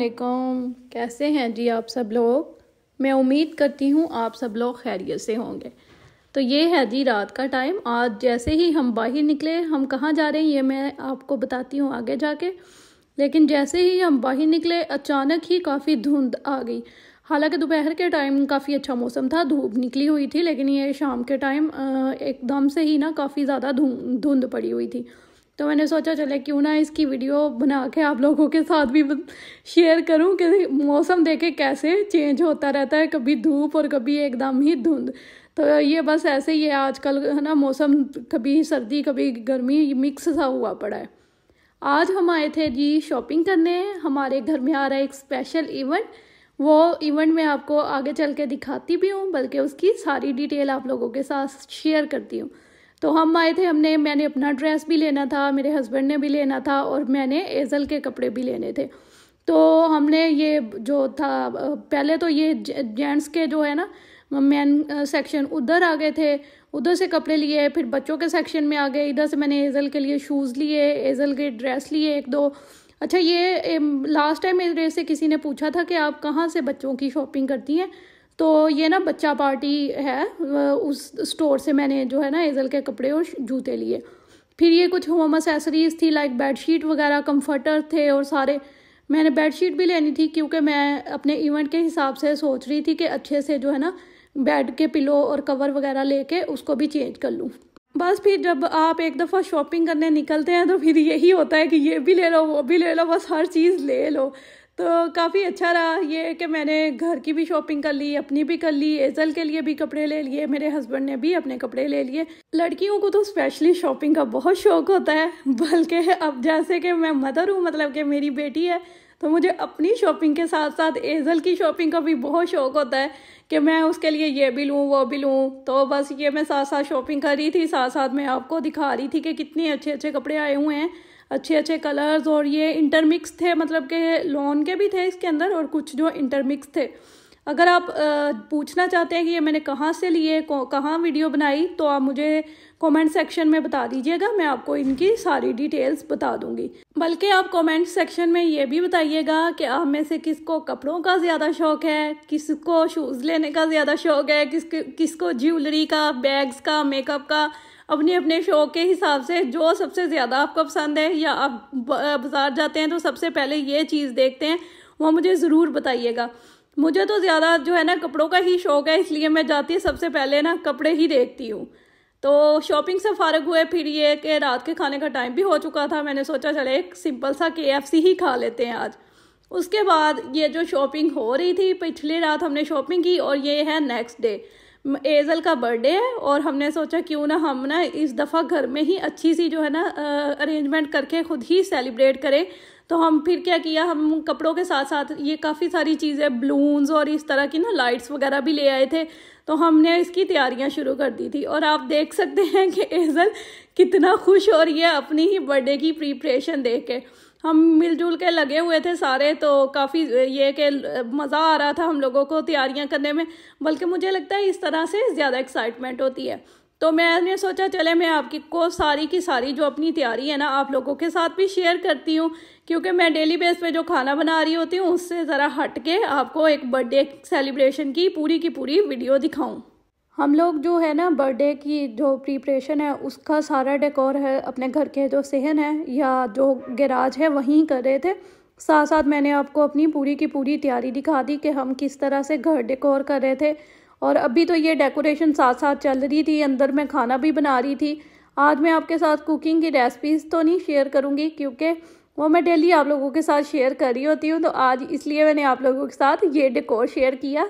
अस्सलामुअलैकुम। कैसे हैं जी आप सब लोग। मैं उम्मीद करती हूँ आप सब लोग खैरियत से होंगे। तो ये है जी रात का टाइम। आज जैसे ही हम बाहर निकले, हम कहाँ जा रहे हैं ये मैं आपको बताती हूँ आगे जाके। लेकिन जैसे ही हम बाहर निकले अचानक ही काफ़ी धुंध आ गई। हालांकि दोपहर के टाइम काफ़ी अच्छा मौसम था, धूप निकली हुई थी, लेकिन ये शाम के टाइम एकदम से ही ना काफ़ी ज़्यादा धुंध पड़ी हुई थी। तो मैंने सोचा चले क्यों ना इसकी वीडियो बना के आप लोगों के साथ भी शेयर करूं कि मौसम देखे कैसे चेंज होता रहता है, कभी धूप और कभी एकदम ही धुंध। तो ये बस ऐसे ही है आजकल, है ना, मौसम कभी सर्दी कभी गर्मी मिक्स सा हुआ पड़ा है। आज हम आए थे जी शॉपिंग करने। हमारे घर में आ रहा है एक स्पेशल इवेंट। वो इवेंट मैं आपको आगे चल के दिखाती भी हूँ, बल्कि उसकी सारी डिटेल आप लोगों के साथ शेयर करती हूँ। तो हम आए थे, मैंने अपना ड्रेस भी लेना था, मेरे हस्बैंड ने भी लेना था, और मैंने एजल के कपड़े भी लेने थे। तो हमने ये जो था पहले तो ये जेंट्स के जो है ना मेन सेक्शन उधर आ गए थे, उधर से कपड़े लिए। फिर बच्चों के सेक्शन में आ गए, इधर से मैंने एजल के लिए शूज़ लिए, एजल के ड्रेस लिए एक दो। अच्छा, ये लास्ट टाइम मेरे से किसी ने पूछा था कि आप कहाँ से बच्चों की शॉपिंग करती हैं। तो ये ना बच्चा पार्टी है, उस स्टोर से मैंने जो है ना एजल के कपड़े और जूते लिए। फिर ये कुछ होम एसेसरीज थी, लाइक बेडशीट वगैरह, कंफर्टर थे और सारे। मैंने बेडशीट भी लेनी थी क्योंकि मैं अपने इवेंट के हिसाब से सोच रही थी कि अच्छे से जो है ना बेड के पिलो और कवर वगैरह लेके उसको भी चेंज कर लूँ। बस फिर जब आप एक दफ़ा शॉपिंग करने निकलते हैं तो फिर यही होता है कि ये भी ले लो वो भी ले लो, बस हर चीज़ ले लो। तो काफ़ी अच्छा रहा ये कि मैंने घर की भी शॉपिंग कर ली, अपनी भी कर ली, एजल के लिए भी कपड़े ले लिए, मेरे हस्बैंड ने भी अपने कपड़े ले लिए। लड़कियों को तो स्पेशली शॉपिंग का बहुत शौक होता है, बल्कि अब जैसे कि मैं मदर हूँ, मतलब कि मेरी बेटी है, तो मुझे अपनी शॉपिंग के साथ साथ एजल की शॉपिंग का भी बहुत शौक होता है कि मैं उसके लिए ये भी लूँ वो भी लूँ। तो बस ये मैं साथ साथ शॉपिंग कर रही थी, साथ साथ मैं आपको दिखा रही थी कि कितने अच्छे अच्छे कपड़े आए हुए हैं, अच्छे अच्छे कलर्स। और ये इंटरमिक्स थे, मतलब कि लॉन के भी थे इसके अंदर और कुछ जो इंटरमिक्स थे। अगर आप पूछना चाहते हैं कि ये मैंने कहाँ से लिए, कहाँ वीडियो बनाई, तो आप मुझे कमेंट सेक्शन में बता दीजिएगा, मैं आपको इनकी सारी डिटेल्स बता दूंगी। बल्कि आप कमेंट सेक्शन में ये भी बताइएगा कि आप में से किसको कपड़ों का ज़्यादा शौक़ है, किसको शूज़ लेने का ज़्यादा शौक़ है, किसको ज्वेलरी का, बैग्स का, मेकअप का। अपने अपने शौक़ के हिसाब से जो सबसे ज़्यादा आपको पसंद है, या आप बाज़ार जाते हैं तो सबसे पहले ये चीज़ देखते हैं, वो मुझे ज़रूर बताइएगा। मुझे तो ज़्यादा जो है ना कपड़ों का ही शौक़ है, इसलिए मैं जाती सबसे पहले ना कपड़े ही देखती हूँ। तो शॉपिंग से फ़ारग हुए, फिर ये कि रात के खाने का टाइम भी हो चुका था, मैंने सोचा चले एक सिंपल सा KFC ही खा लेते हैं आज। उसके बाद ये जो शॉपिंग हो रही थी, पिछली रात हमने शॉपिंग की और ये है नेक्स्ट डे एजल का बर्थडे है, और हमने सोचा क्यों ना हम ना इस दफ़ा घर में ही अच्छी सी जो है ना अरेंजमेंट करके खुद ही सेलिब्रेट करें। तो हम फिर क्या किया, हम कपड़ों के साथ साथ ये काफ़ी सारी चीज़ें, बलून्स और इस तरह की ना लाइट्स वगैरह भी ले आए थे। तो हमने इसकी तैयारियां शुरू कर दी थी, और आप देख सकते हैं कि एजल कितना खुश हो रही है अपनी ही बर्थडे की प्रिपरेशन देख के। हम मिलजुल के लगे हुए थे सारे, तो काफ़ी ये कि मज़ा आ रहा था हम लोगों को तैयारियां करने में, बल्कि मुझे लगता है इस तरह से ज़्यादा एक्साइटमेंट होती है। तो मैंने सोचा चले मैं आपकी को सारी की सारी जो अपनी तैयारी है ना आप लोगों के साथ भी शेयर करती हूँ, क्योंकि मैं डेली बेस पे जो खाना बना रही होती हूँ उससे ज़रा हट के आपको एक बर्थडे सेलिब्रेशन की पूरी वीडियो दिखाऊँ। हम लोग जो है ना बर्थडे की जो प्रिपरेशन है उसका सारा डेकोर है अपने घर के जो सहन है या जो गैराज है वहीं कर रहे थे। साथ साथ मैंने आपको अपनी पूरी की पूरी तैयारी दिखा दी कि हम किस तरह से घर डेकोर कर रहे थे। और अभी तो ये डेकोरेशन साथ साथ चल रही थी, अंदर मैं खाना भी बना रही थी। आज मैं आपके साथ कुकिंग की रेसिपीज़ तो नहीं शेयर करूँगी क्योंकि वो मैं डेली आप लोगों के साथ शेयर कर रही होती हूँ, तो आज इसलिए मैंने आप लोगों के साथ ये डेकोर शेयर किया।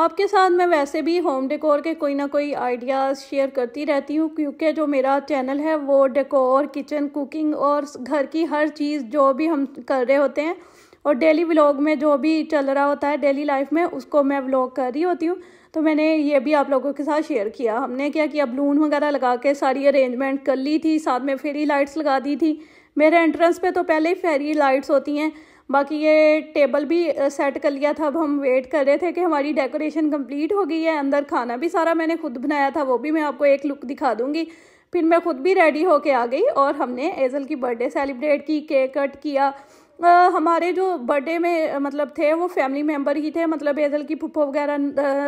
आपके साथ मैं वैसे भी होम डेकोर के कोई ना कोई आइडियाज़ शेयर करती रहती हूँ, क्योंकि जो मेरा चैनल है वो डेकोर, किचन, कुकिंग और घर की हर चीज़ जो भी हम कर रहे होते हैं और डेली व्लॉग में जो भी चल रहा होता है डेली लाइफ में, उसको मैं व्लॉग कर रही होती हूँ। तो मैंने ये भी आप लोगों के साथ शेयर किया। हमने क्या किया, बलून वगैरह लगा के सारी अरेंजमेंट कर ली थी, साथ में फेरी लाइट्स लगा दी थी। मेरे एंट्रेंस पे तो पहले ही फेरी लाइट्स होती हैं। बाकी ये टेबल भी सेट कर लिया था। अब हम वेट कर रहे थे कि हमारी डेकोरेशन कंप्लीट हो गई है। अंदर खाना भी सारा मैंने खुद बनाया था, वो भी मैं आपको एक लुक दिखा दूंगी। फिर मैं खुद भी रेडी होके आ गई और हमने एजल की बर्थडे सेलिब्रेट की, केक कट किया। हमारे जो बर्थडे में मतलब थे वो फैमिली मेम्बर ही थे, मतलब एजल की फुप्पो वगैरह,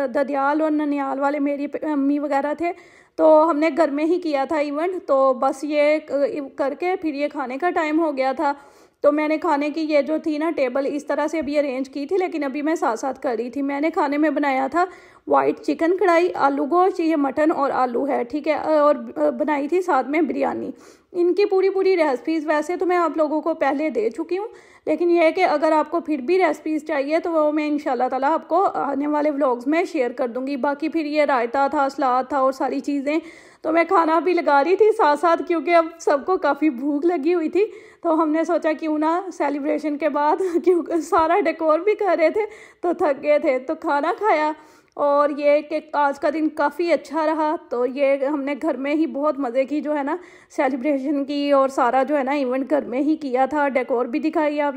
ददियाल और ननियाल वाले मेरी अम्मी वगैरह थे। तो हमने घर में ही किया था इवेंट। तो बस ये करके फिर ये खाने का टाइम हो गया था। तो मैंने खाने की ये जो थी ना टेबल इस तरह से अभी अरेंज की थी, लेकिन अभी मैं साथ साथ कर रही थी। मैंने खाने में बनाया था वाइट चिकन कढ़ाई, आलू गोश्त, ये मटन और आलू है, ठीक है, और बनाई थी साथ में बिरयानी। इनकी पूरी रेसिपीज़ वैसे तो मैं आप लोगों को पहले दे चुकी हूँ, लेकिन यह है कि अगर आपको फिर भी रेसिपीज़ चाहिए तो वो मैं इंशाल्लाह ताला आपको आने वाले व्लॉग्स में शेयर कर दूँगी। बाकी फिर ये रायता था, सलाद था और सारी चीज़ें। तो मैं खाना भी लगा रही थी साथ साथ, क्योंकि अब सबको काफ़ी भूख लगी हुई थी। तो हमने सोचा क्यों ना सेलिब्रेशन के बाद क्योंकि सारा डेकोर भी कर रहे थे तो थक गए थे, तो खाना खाया। और ये कि आज का दिन काफ़ी अच्छा रहा। तो ये हमने घर में ही बहुत मज़े की जो है ना सेलिब्रेशन की, और सारा जो है ना इवेंट घर में ही किया था। डेकोर भी दिखाई आप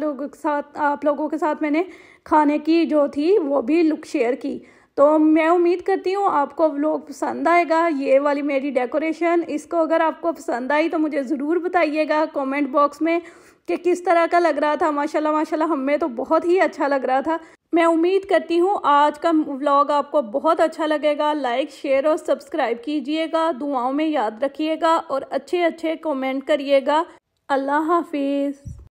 लोगों के साथ मैंने खाने की जो थी वो भी लुक शेयर की। तो मैं उम्मीद करती हूँ आपको व्लॉग पसंद आएगा, ये वाली मेरी डेकोरेशन। इसको अगर आपको पसंद आई तो मुझे ज़रूर बताइएगा कमेंट बॉक्स में कि किस तरह का लग रहा था। माशाल्लाह माशाल्लाह हमें तो बहुत ही अच्छा लग रहा था। मैं उम्मीद करती हूँ आज का व्लॉग आपको बहुत अच्छा लगेगा। लाइक, शेयर और सब्सक्राइब कीजिएगा, दुआओं में याद रखिएगा और अच्छे अच्छे कमेंट करिएगा। अल्लाह हाफिज़।